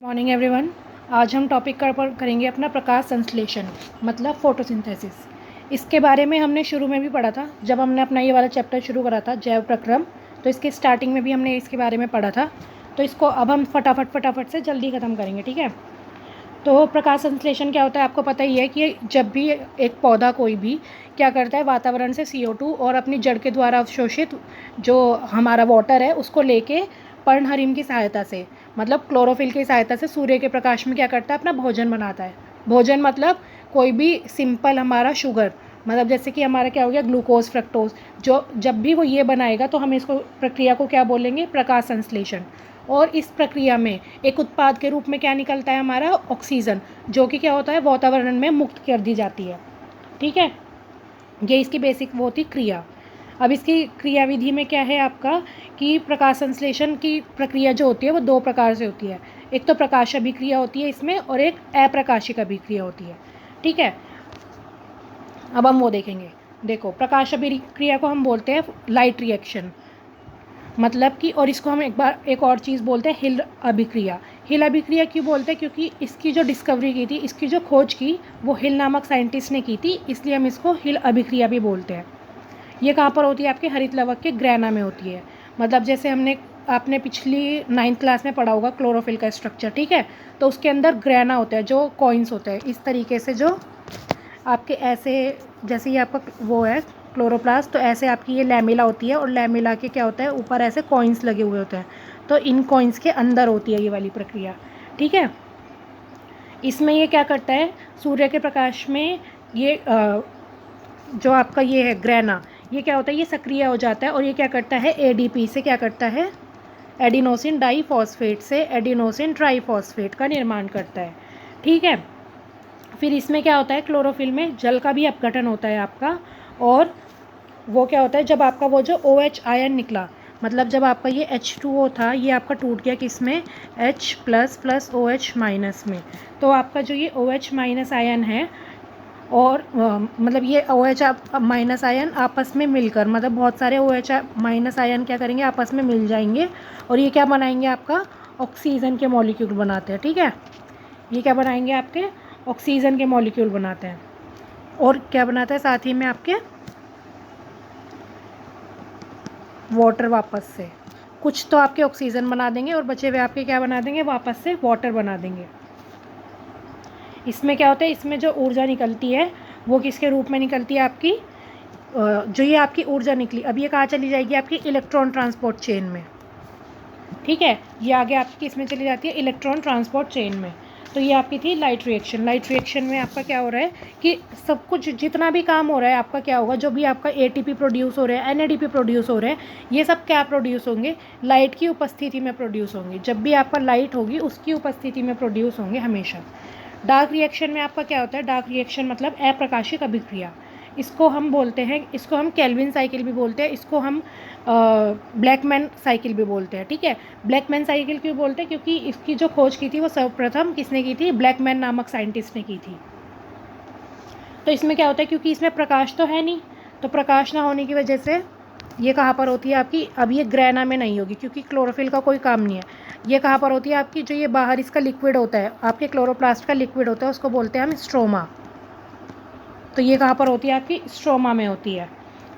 Morning everyone. आज हम topic पर करेंगे अपना प्रकाश संश्लेषण मतलब फोटोसिंथेसिस। इसके बारे में हमने शुरू में भी पढ़ा था जब हमने अपना ये वाला चैप्टर शुरू करा था जैव प्रक्रम। तो इसके स्टार्टिंग में भी हमने इसके बारे में पढ़ा था। तो इसको अब हम फटाफट से जल्दी ख़त्म करेंगे, ठीक है। तो प्रकाश संश्लेषण क्या होता है आपको पता ही है कि जब भी एक पौधा कोई भी क्या करता है, वातावरण से CO2 और अपनी जड़ के द्वारा अवशोषित जो हमारा वाटर है उसको लेके पर्णहरिम की सहायता से मतलब क्लोरोफिल की सहायता से सूर्य के प्रकाश में क्या करता है, अपना भोजन बनाता है। भोजन मतलब कोई भी सिंपल हमारा शुगर, मतलब जैसे कि हमारा क्या हो गया ग्लूकोज फ्रक्टोज, जो जब भी वो ये बनाएगा तो हम इसको प्रक्रिया को क्या बोलेंगे, प्रकाश संश्लेषण। और इस प्रक्रिया में एक उत्पाद के रूप में क्या निकलता है, हमारा ऑक्सीजन, जो कि क्या होता है वातावरण में मुक्त कर दी जाती है, ठीक है। ये इसकी बेसिक वो होती क्रिया। अब इसकी क्रियाविधि में क्या है आपका कि प्रकाश संश्लेषण की प्रक्रिया जो होती है वो दो प्रकार से होती है। एक तो प्रकाश अभिक्रिया होती है इसमें और एक अप्रकाशिक अभिक्रिया होती है, ठीक है। अब हम वो देखेंगे। देखो, प्रकाश अभिक्रिया को हम बोलते हैं लाइट रिएक्शन, मतलब कि, और इसको हम एक और चीज़ बोलते हैं हिल अभिक्रिया। हिल अभिक्रिया क्यों बोलते हैं, क्योंकि इसकी जो डिस्कवरी की थी, इसकी जो खोज की वो हिल नामक साइंटिस्ट ने की थी, इसलिए हम इसको हिल अभिक्रिया भी बोलते हैं। ये कहाँ पर होती है, आपके हरित लवक के ग्रैना में होती है। मतलब जैसे आपने पिछली 9th क्लास में पढ़ा होगा क्लोरोफिल का स्ट्रक्चर, ठीक है। तो उसके अंदर ग्रैना होता है, जो कॉइन्स होते हैं इस तरीके से, जो आपके ऐसे, जैसे ये आपका वो है क्लोरोप्लास्ट, तो ऐसे आपकी ये लैमिला होती है और लैमिला के क्या होता है ऊपर ऐसे कॉइन्स लगे हुए होते हैं। तो इन कॉइन्स के अंदर होती है ये वाली प्रक्रिया, ठीक है। इसमें ये क्या करता है, सूर्य के प्रकाश में ये जो आपका ये है ग्रैना, ये क्या होता है, ये सक्रिय हो जाता है और ये क्या करता है, ADP से क्या करता है, एडिनोसिन डाईफॉस्फेट से एडिनोसिन ट्राईफॉस्फेट का निर्माण करता है, ठीक है। फिर इसमें क्या होता है, क्लोरोफिल में जल का भी अपघटन होता है आपका। और वो क्या होता है, जब आपका वो जो OH आयन निकला, मतलब जब आपका ये H2O था, ये आपका टूट गया किस में, H++ OH- में। तो आपका जो ये OH- आयन है, और मतलब ये OH- आयन आपस में मिलकर, मतलब बहुत सारे OH- आयन क्या करेंगे, आपस में मिल जाएंगे और ये क्या बनाएंगे, आपका ऑक्सीजन के मॉलिक्यूल बनाते हैं, ठीक है। ये क्या बनाएंगे, आपके ऑक्सीजन के मॉलिक्यूल बनाते हैं। और क्या बनाता है साथ ही में, आपके वाटर वापस से, कुछ तो आपके ऑक्सीजन बना देंगे और बचे हुए आपके क्या बना देंगे, वापस से वाटर बना देंगे। इसमें क्या होता है, इसमें जो ऊर्जा निकलती है वो किसके रूप में निकलती है, आपकी जो ये आपकी ऊर्जा निकली, अब ये कहाँ चली जाएगी, आपकी इलेक्ट्रॉन ट्रांसपोर्ट चेन में, ठीक है। ये आगे आपकी किस में चली जाती है, इलेक्ट्रॉन ट्रांसपोर्ट चेन में। तो ये आपकी थी लाइट रिएक्शन। लाइट रिएक्शन में आपका क्या हो रहा है कि सब कुछ जितना भी काम हो रहा है आपका क्या होगा, जो भी आपका ATP प्रोड्यूस हो रहा है, NADP प्रोड्यूस हो रहा है, ये सब क्या प्रोड्यूस होंगे, लाइट की उपस्थिति में प्रोड्यूस होंगे। जब भी आपका लाइट होगी उसकी उपस्थिति में प्रोड्यूस होंगे हमेशा। डार्क रिएक्शन में आपका क्या होता है, डार्क रिएक्शन मतलब अप्रकाशिक अभिक्रिया। इसको हम बोलते हैं, इसको हम केल्विन साइकिल भी बोलते हैं, इसको हम ब्लैकमैन साइकिल भी बोलते हैं, ठीक है। ब्लैकमैन साइकिल क्यों बोलते हैं, क्योंकि इसकी जो खोज की थी वो सर्वप्रथम किसने की थी, ब्लैकमैन नामक साइंटिस्ट ने की थी। तो इसमें क्या होता है, क्योंकि इसमें प्रकाश तो है नहीं, तो प्रकाश ना होने की वजह से ये कहाँ पर होती है आपकी, अब ये ग्रैना में नहीं होगी क्योंकि क्लोरोफिल का कोई काम नहीं है। ये कहाँ पर होती है आपकी, जो ये बाहर इसका लिक्विड होता है, आपके क्लोरोप्लास्ट का लिक्विड होता है, उसको बोलते हैं हम स्ट्रोमा। तो ये कहाँ पर होती है, आपकी स्ट्रोमा में होती है,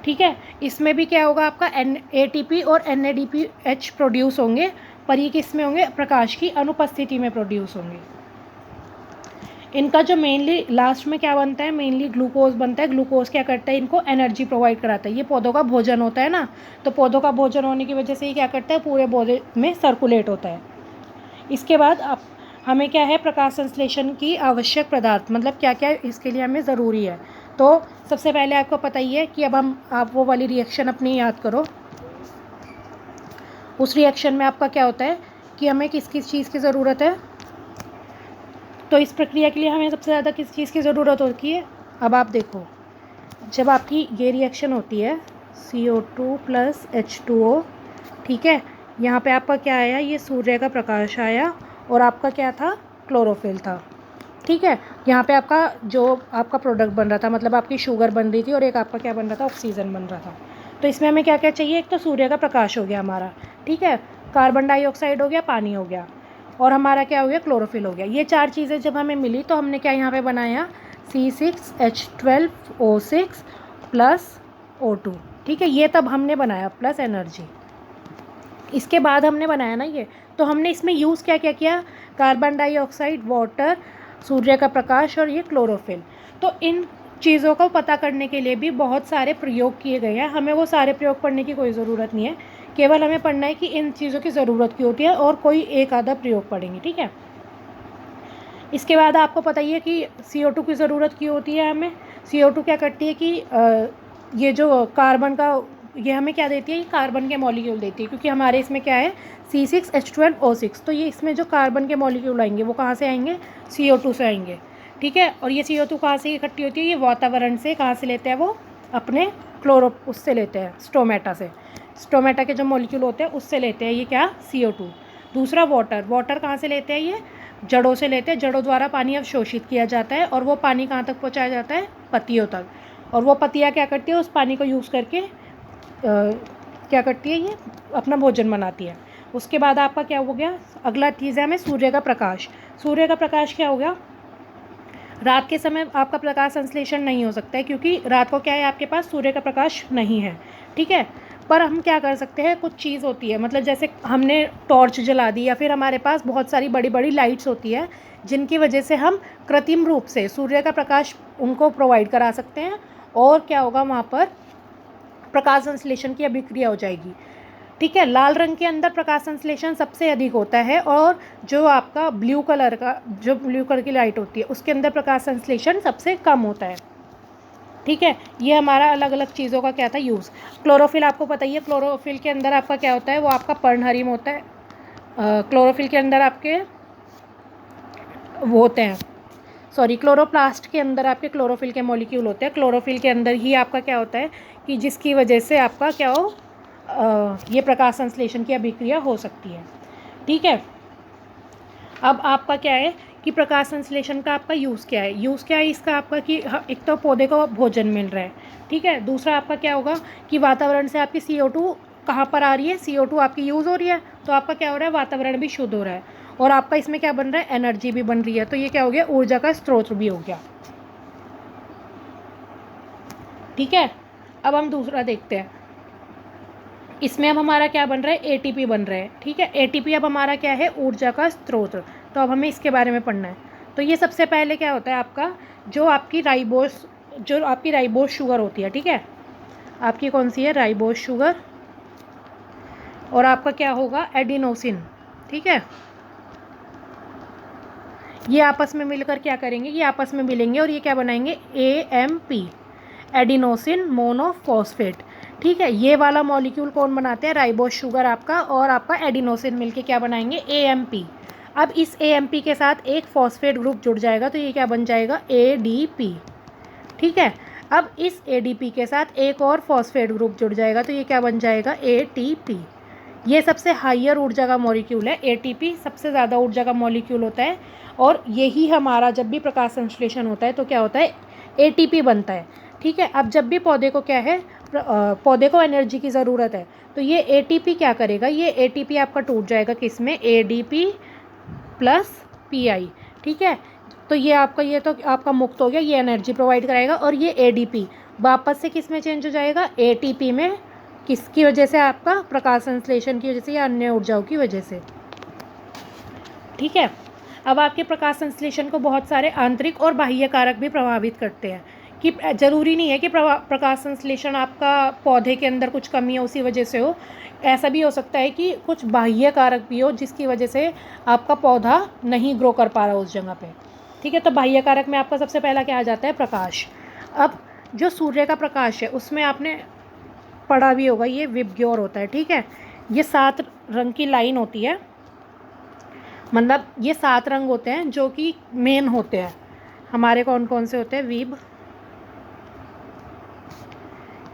ठीक है। इसमें भी क्या होगा, आपका ATP और NADPH प्रोड्यूस होंगे, पर ये किस में होंगे, प्रकाश की अनुपस्थिति में प्रोड्यूस होंगे। इनका जो मेनली लास्ट में क्या बनता है, मेनली ग्लूकोज बनता है। ग्लूकोज क्या करता है, इनको एनर्जी प्रोवाइड कराता है। ये पौधों का भोजन होता है ना, तो पौधों का भोजन होने की वजह से ये क्या करता है, पूरे पौधे में सर्कुलेट होता है। इसके बाद अब हमें क्या है, प्रकाश संश्लेषण की आवश्यक पदार्थ, मतलब क्या क्या इसके लिए हमें ज़रूरी है। तो सबसे पहले आपको पता ही है कि अब आप वो वाली रिएक्शन अपनी याद करो। उस रिएक्शन में आपका क्या होता है कि हमें किस किस चीज़ की ज़रूरत है, तो इस प्रक्रिया के लिए हमें सबसे ज़्यादा किस चीज़ की ज़रूरत होती है। अब आप देखो, जब आपकी ये रिएक्शन होती है CO2 + H2O, ठीक है, यहाँ पे आपका क्या आया, ये सूर्य का प्रकाश आया और आपका क्या था, क्लोरोफिल था, ठीक है। यहाँ पे आपका जो आपका प्रोडक्ट बन रहा था, मतलब आपकी शुगर बन रही थी और एक आपका क्या बन रहा था, ऑक्सीजन बन रहा था। तो इसमें हमें क्या क्या चाहिए, एक तो सूर्य का प्रकाश हो गया हमारा, ठीक है, कार्बन डाइऑक्साइड हो गया, पानी हो गया, और हमारा क्या हो गया, क्लोरोफिल हो गया। ये 4 चीज़ें जब हमें मिली तो हमने क्या यहाँ पे बनाया, C6H12O6 प्लस O2, ठीक है। ये तब हमने बनाया प्लस एनर्जी। इसके बाद हमने बनाया ना ये, तो हमने इसमें यूज़ क्या क्या किया, कार्बन डाइऑक्साइड, वाटर, सूर्य का प्रकाश और ये क्लोरोफिल। तो इन चीज़ों को पता करने के लिए भी बहुत सारे प्रयोग किए गए हैं। हमें वो सारे प्रयोग पढ़ने की कोई ज़रूरत नहीं है, केवल हमें पढ़ना है कि इन चीज़ों की ज़रूरत क्यों होती है और कोई एक आधा प्रयोग पढ़ेंगे, ठीक है। इसके बाद आपको पता ही है कि CO2 की ज़रूरत क्यों होती है हमें। CO2 क्या करती है कि ये जो कार्बन का, ये हमें क्या देती है, ये कार्बन के मॉलिक्यूल देती है, क्योंकि हमारे इसमें क्या है C6H12O6। तो ये इसमें जो कार्बन के मॉलिक्यूल आएंगे वो कहाँ से आएंगे, CO2 से आएंगे, ठीक है। और ये CO2 कहाँ से इकट्ठी होती है, ये वातावरण से कहाँ से लेते हैं, वो अपने उससे लेते हैं, स्टोमेटा से, स्टोमेटा के जो मॉलिक्यूल होते हैं उससे लेते हैं ये क्या, CO2। दूसरा वाटर कहाँ से लेते हैं, ये जड़ों से लेते हैं, जड़ों द्वारा पानी अवशोषित किया जाता है और वो पानी कहाँ तक पहुँचाया जाता है, पत्तियों तक। और वो पत्तियाँ क्या करती है, उस पानी को यूज़ करके क्या करती है, ये अपना भोजन बनाती है। उसके बाद आपका क्या हो गया, अगला चीज़ है हमें सूर्य का प्रकाश। सूर्य का प्रकाश क्या हो गया, रात के समय आपका प्रकाश संश्लेषण नहीं हो सकता है, क्योंकि रात को क्या है, आपके पास सूर्य का प्रकाश नहीं है, ठीक है। पर हम क्या कर सकते हैं, कुछ चीज़ होती है, मतलब जैसे हमने टॉर्च जला दी या फिर हमारे पास बहुत सारी बड़ी बड़ी लाइट्स होती है, जिनकी वजह से हम कृत्रिम रूप से सूर्य का प्रकाश उनको प्रोवाइड करा सकते हैं। और क्या होगा, वहाँ पर प्रकाश संश्लेषण की अभिक्रिया हो जाएगी, ठीक है। लाल रंग के अंदर प्रकाश संश्लेषण सबसे अधिक होता है और जो आपका ब्लू कलर की लाइट होती है उसके अंदर प्रकाश संश्लेषण सबसे कम होता है, ठीक है। ये हमारा अलग अलग चीज़ों का क्या था, यूज़। क्लोरोफिल आपको पता ही है, क्लोरोफिल के अंदर आपका क्या होता है, वो आपका पर्णहरिम होता है। क्लोरोफिल के अंदर आपके वो होते हैं, क्लोरोप्लास्ट के अंदर आपके क्लोरोफिल के मॉलिक्यूल होते हैं। क्लोरोफिल के अंदर ही आपका क्या होता है कि जिसकी वजह से आपका क्या हो, ये प्रकाश संश्लेषण की अभिक्रिया हो सकती है, ठीक है। अब आपका क्या है कि प्रकाश संश्लेषण का आपका यूज़ क्या है इसका आपका कि एक तो पौधे को भोजन मिल रहा है, ठीक है। दूसरा आपका क्या होगा कि वातावरण से आपकी CO2 कहाँ पर आ रही है, CO2 आपकी यूज़ हो रही है, तो आपका क्या हो रहा है, वातावरण भी शुद्ध हो रहा है और आपका इसमें क्या बन रहा है, एनर्जी भी बन रही है। तो ये क्या हो गया, ऊर्जा का स्रोत भी हो गया, ठीक है। अब हम दूसरा देखते हैं, इसमें अब हमारा क्या बन रहा है, ATP बन रहा है, ठीक है। ATP अब हमारा क्या है, ऊर्जा का स्रोत। तो अब हमें इसके बारे में पढ़ना है। तो ये सबसे पहले क्या होता है आपका, जो आपकी राइबोस शुगर होती है, ठीक है। आपकी कौन सी है, राइबोस शुगर। और आपका क्या होगा, एडिनोसिन, ठीक है। ये आपस में मिलकर क्या करेंगे, ये आपस में मिलेंगे और ये क्या बनाएंगे, AMP, एडिनोसिन मोनोफॉस्फेट, ठीक है। ये वाला मॉलिक्यूल कौन बनाते हैं, राइबोस शुगर आपका और आपका एडिनोसिन मिलके क्या बनाएंगे, AMP। अब इस AMP के साथ एक फॉस्फेट ग्रुप जुड़ जाएगा तो ये क्या बन जाएगा, ADP, ठीक है। अब इस ADP के साथ एक और फॉस्फेट ग्रुप जुड़ जाएगा तो ये क्या बन जाएगा, ATP। ये सबसे हाइयर ऊर्जा का मॉलिक्यूल है, ATP सबसे ज़्यादा ऊर्जा का मॉलिक्यूल होता है। और यही हमारा जब भी प्रकाश संश्लेषण होता है तो क्या होता है, ATP बनता है, ठीक है। अब जब भी पौधे को क्या है, पौधे को एनर्जी की ज़रूरत है तो ये ATP क्या करेगा, ये ATP आपका टूट जाएगा किस में, ADP प्लस PI, ठीक है। तो ये तो आपका मुक्त हो गया, ये एनर्जी प्रोवाइड कराएगा और ये ADP वापस से किस में चेंज हो जाएगा, ATP में। किसकी वजह से, आपका प्रकाश संश्लेषण की वजह से या अन्य ऊर्जाओं की वजह से, ठीक है। अब आपके प्रकाश संश्लेषण को बहुत सारे आंतरिक और बाह्य कारक भी प्रभावित करते हैं, कि ज़रूरी नहीं है कि प्रकाश संश्लेषण आपका पौधे के अंदर कुछ कमी है उसी वजह से हो। ऐसा भी हो सकता है कि कुछ बाह्य कारक भी हो जिसकी वजह से आपका पौधा नहीं ग्रो कर पा रहा उस जगह पे, ठीक है। तो बाह्य कारक में आपका सबसे पहला क्या आ जाता है, प्रकाश। अब जो सूर्य का प्रकाश है उसमें आपने पढ़ा भी होगा, ये विबग्योर होता है, ठीक है। ये 7 रंग की लाइन होती है, मतलब ये 7 रंग होते हैं जो कि मेन होते हैं हमारे, कौन कौन से होते हैं,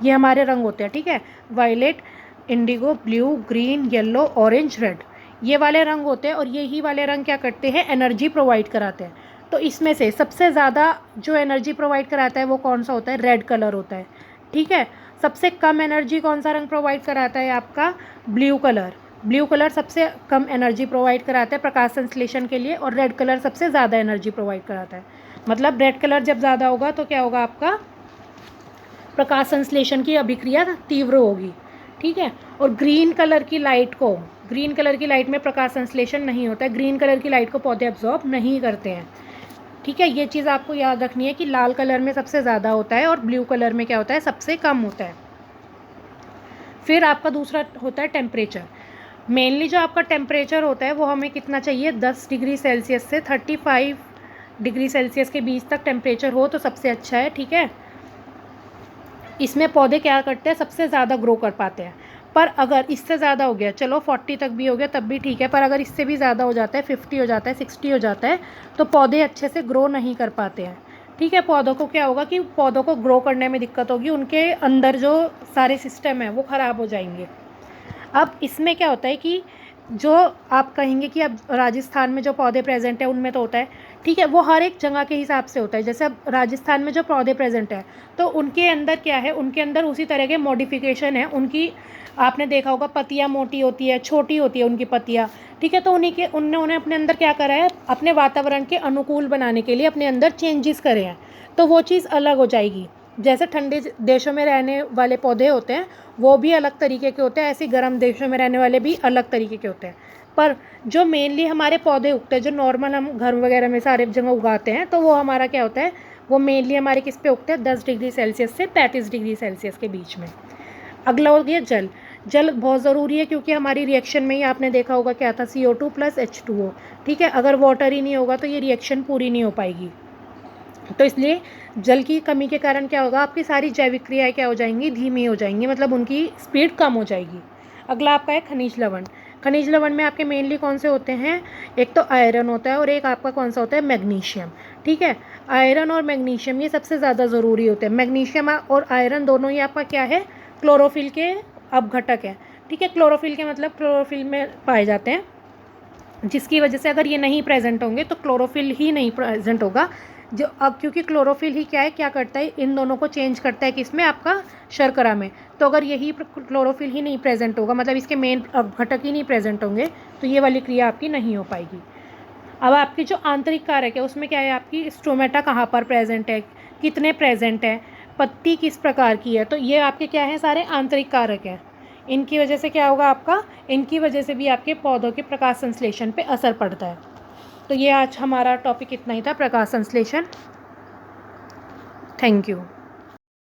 ये हमारे रंग होते हैं, ठीक है। Violet, indigo, blue, green, yellow, orange, red, ये वाले रंग होते हैं। और यही वाले रंग क्या करते हैं, एनर्जी प्रोवाइड कराते हैं। तो इसमें से सबसे ज़्यादा जो एनर्जी प्रोवाइड कराता है वो कौन सा होता है, रेड कलर होता है, ठीक है। सबसे कम एनर्जी कौन सा रंग प्रोवाइड कराता है, आपका ब्लू कलर। ब्लू कलर सबसे कम एनर्जी प्रोवाइड कराता है प्रकाश संश्लेषण के लिए, और रेड कलर सबसे ज़्यादा एनर्जी प्रोवाइड कराता है। मतलब रेड कलर जब ज़्यादा होगा तो क्या होगा, आपका प्रकाश संश्लेषण की अभिक्रिया तीव्र होगी, ठीक है। और ग्रीन कलर की लाइट में प्रकाश संश्लेषण नहीं होता है, ग्रीन कलर की लाइट को पौधे अब्जॉर्ब नहीं करते हैं, ठीक है। ये चीज़ आपको याद रखनी है कि लाल कलर में सबसे ज़्यादा होता है और ब्लू कलर में क्या होता है, सबसे कम होता है। फिर आपका दूसरा होता है टेम्परेचर। मेनली जो आपका टेम्परेचर होता है वो हमें कितना चाहिए, 10 डिग्री सेल्सियस से 35 डिग्री सेल्सियस के बीच तक टेम्परेचर हो तो सबसे अच्छा है, ठीक है। इसमें पौधे क्या करते हैं, सबसे ज़्यादा ग्रो कर पाते हैं। पर अगर इससे ज़्यादा हो गया, चलो 40 तक भी हो गया तब भी ठीक है, पर अगर इससे भी ज़्यादा हो जाता है, 50 हो जाता है, 60 हो जाता है, तो पौधे अच्छे से ग्रो नहीं कर पाते हैं, ठीक है। पौधों को क्या होगा कि पौधों को ग्रो करने में दिक्कत होगी, उनके अंदर जो सारे सिस्टम है वो ख़राब हो जाएंगे। अब इसमें क्या होता है कि जो आप कहेंगे कि अब राजस्थान में जो पौधे प्रेजेंट है उनमें तो होता है, ठीक है, वो हर एक जगह के हिसाब से होता है। जैसे अब राजस्थान में जो पौधे प्रेजेंट है तो उनके अंदर क्या है, उनके अंदर उसी तरह के मॉडिफिकेशन है। उनकी आपने देखा होगा पत्तियाँ मोटी होती है, छोटी होती है उनकी पत्तियाँ, ठीक है। तो उन्होंने अपने अंदर क्या करा है, अपने वातावरण के अनुकूल बनाने के लिए अपने अंदर चेंजेस करे हैं, तो वो चीज़ अलग हो जाएगी। जैसे ठंडे देशों में रहने वाले पौधे होते हैं वो भी अलग तरीके के होते हैं, ऐसे गर्म देशों में रहने वाले भी अलग तरीके के होते हैं। पर जो मेनली हमारे पौधे उगते हैं, जो नॉर्मल हम घर वगैरह में सारे जगह उगाते हैं, तो वो हमारा क्या होता है, वो मेनली हमारे किस पे उगते हैं, 10 डिग्री सेल्सियस से 35 डिग्री सेल्सियस के बीच में। अगला हो गया जल। जल बहुत ज़रूरी है क्योंकि हमारी रिएक्शन में ही आपने देखा होगा क्या था, CO2 + H2O, ठीक है। अगर वाटर ही नहीं होगा तो ये रिएक्शन पूरी नहीं हो पाएगी, तो इसलिए जल की कमी के कारण क्या होगा, आपकी सारी जैविक क्रियाएं क्या हो जाएंगी, धीमी हो जाएंगी, मतलब उनकी स्पीड कम हो जाएगी। अगला आपका है खनिज लवण। खनिज लवण में आपके मेनली कौन से होते हैं, एक तो आयरन होता है और एक आपका कौन सा होता है, मैग्नीशियम, ठीक है। आयरन और मैग्नीशियम ये सबसे ज़्यादा ज़रूरी होते हैं। मैग्नीशियम और आयरन दोनों ही आपका क्या है, क्लोरोफिल के अपघटक है, ठीक है। क्लोरोफिल के मतलब क्लोरोफिल में पाए जाते हैं, जिसकी वजह से अगर ये नहीं प्रेजेंट होंगे तो क्लोरोफिल ही नहीं प्रेजेंट होगा। जो अब क्योंकि क्लोरोफिल ही क्या करता है, इन दोनों को चेंज करता है, किसमें, आपका शर्करा में। तो अगर यही क्लोरोफिल ही नहीं प्रेजेंट होगा, मतलब इसके मेन घटक ही नहीं प्रेजेंट होंगे, तो ये वाली क्रिया आपकी नहीं हो पाएगी। अब आपकी जो आंतरिक कारक है उसमें क्या है, आपकी स्टोमेटा कहाँ पर प्रेजेंट है, कितने प्रेजेंट है, पत्ती किस प्रकार की है, तो ये आपके क्या है, सारे आंतरिक कारक हैं। इनकी वजह से क्या होगा आपका, इनकी वजह से भी आपके पौधों के प्रकाश संश्लेषण पे असर पड़ता है। तो ये आज हमारा टॉपिक इतना ही था, प्रकाश संश्लेषण। Thank you.